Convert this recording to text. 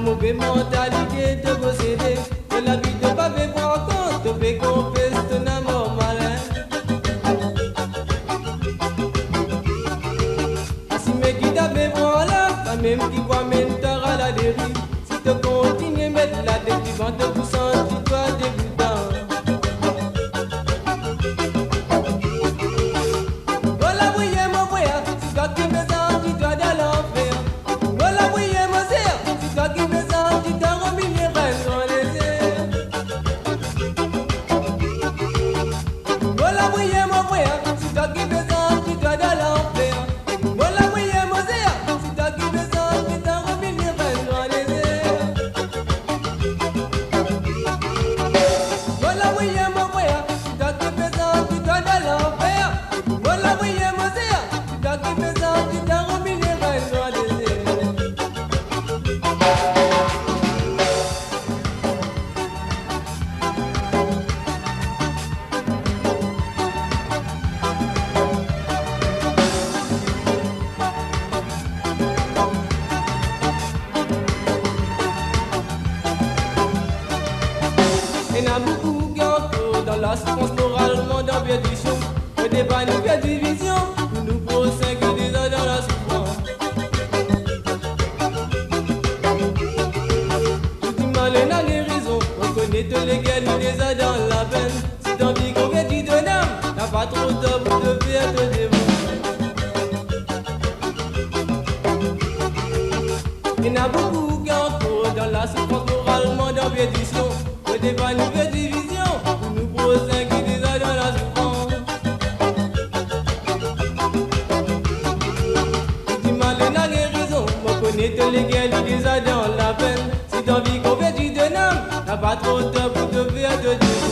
mauvaise mentalité de posséder. De la vie de pas prendre compte, de fait qu'on fait ton amour malin. Si mes guides avaient voilà, pas même qui croit maintenant à la dérive. Si tu continues à mettre la tête, tu vas te sentir toi dégoûtant. Voilà, oui, mon frère, si toi qui me sens, tu dois dans l'enfer. Voilà, oui, mon sœur, si toi qui me sens, tu dois revenir dans les airs. Voilà, oui, mon frère, si toi qui me sens, tu dois dans l'enfer. Voilà, oui, mon sœur, si toi qui me sens, tu dois revenir dans les airs. Voilà, oui, mon frère, si toi qui me sens, tu dois dans l'enfer. Voilà, oui, mon sœur, si toi qui me sens, tu dois revenir dans les airs. Il y en a beaucoup qui entrent dans la souffrance moralement dans perdition. Le débat nous fait division, nous procèdons que des uns dans la souffrance. Tout du mal et la guérison, on connaît tous les guerres, nous les a dans la peine. Si t'en dis qu'on vient du âme, t'as pas trop tort pour te faire te dévorer. Il y en a beaucoup qui entrent dans la souffrance moralement dans perdition. Le débat nous fait division, nous procèdons que des uns dans la souffrance. Tout du mal et la guérison, on connaît tous les guerres, nous les a dans la peine. Si t'en dis qu'on fait du âme, t'as pas trop tort pour te faire te dévorer.